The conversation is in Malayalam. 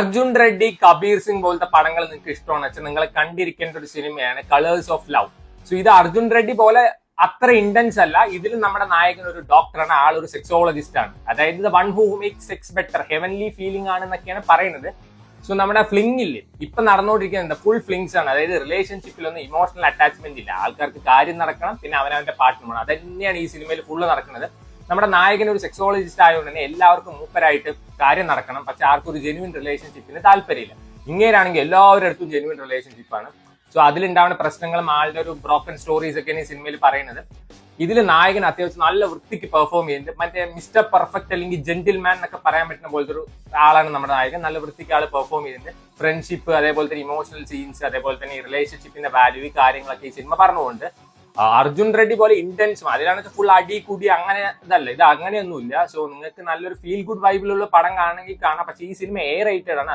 അർജുൻ റെഡ്ഡി, കബീർ സിംഗ് പോലത്തെ പടങ്ങൾ നിങ്ങൾക്ക് ഇഷ്ടമാണെന്ന് വെച്ചാൽ നിങ്ങൾ കണ്ടിരിക്കേണ്ട ഒരു സിനിമയാണ് കളേഴ്സ് ഓഫ് ലവ്. സോ ഇത് അർജുൻ റെഡ്ഡി പോലെ അത്ര ഇന്റൻസ് അല്ല. ഇതിൽ നമ്മുടെ നായകൻ ഒരു ഡോക്ടറാണ്, ആളൊരു സെക്സോളജിസ്റ്റ് ആണ്. അതായത് one who makes sex better, heavenly feeling ആണെന്നൊക്കെയാണ് പറയുന്നത്. സോ നമ്മുടെ ഫ്ലിങ് ഇല്ലേ ഇപ്പൊ നടന്നുകൊണ്ടിരിക്കുന്നത് ഫുൾ ഫ്ലിങ്സ് ആണ്. അതായത് റിലേഷൻഷിപ്പിലൊന്നും ഇമോഷണൽ അറ്റാച്ച്മെന്റ് ഇല്ല. ആൾക്കാർക്ക് കാര്യം നടക്കണം, പിന്നെ അവനവന്റെ പാർട്ട്ണർ വേണം. അതന്നെയാണ് ഈ സിനിമയിൽ ഫുള്ള് നടക്കുന്നത്. നമ്മുടെ നായകൻ ഒരു സെക്സോളജിസ്റ്റ് ആയതുകൊണ്ട് തന്നെ എല്ലാവർക്കും മൂപ്പരായിട്ട് കാര്യം നടക്കണം. പക്ഷെ ആർക്കും ഒരു ജെന്യൂൻ റിലേഷൻഷിപ്പിന് താല്പര്യമില്ല. ഇങ്ങനെയാണെങ്കിൽ എല്ലാവരുടെ അടുത്തും ജെന്യൂൻ റിലേഷൻഷിപ്പാണ്. സോ അതിലുണ്ടാവുന്ന പ്രശ്നങ്ങളും ആളുടെ ഒരു ബ്രോക്കൺ സ്റ്റോറീസ് ഒക്കെയാണ് ഈ സിനിമയിൽ പറയുന്നത്. ഇതിൽ നായകൻ അത്യാവശ്യം നല്ല വൃത്തിക്ക് പെർഫോം ചെയ്യുന്നുണ്ട്. മറ്റേ മിസ്റ്റർ പെർഫെക്റ്റ് അല്ലെങ്കിൽ ജെന്റിൽമാൻ എന്നൊക്കെ പറയാൻ പറ്റുന്ന പോലത്തെ ഒരു ആളാണ് നമ്മുടെ നായകൻ. നല്ല വൃത്തിക്ക് ആൾ പെർഫോം ചെയ്യുന്നുണ്ട്. ഫ്രണ്ട്ഷിപ്പ്, അതേപോലെ തന്നെ ഇമോഷണൽ സീൻസ്, അതേപോലെ തന്നെ ഈ റിലേഷൻഷിപ്പിന്റെ വാല്യൂ, ഈ കാര്യങ്ങളൊക്കെ ഈ സിനിമ പറഞ്ഞുകൊണ്ട് അർജുൻ റെഡ്ഡി പോലെ ഇന്റൻസും അതിലാണ് ഫുൾ അടി കൂടി അങ്ങനെ ഇതല്ല. ഇത് അങ്ങനെയൊന്നുമില്ല. സോ നിങ്ങൾക്ക് നല്ലൊരു ഫീൽ ഗുഡ് വൈബിലുള്ള പടം കാണണമെങ്കിൽ കാണാം. പക്ഷേ ഈ സിനിമ റേറ്റഡ് ആണ്.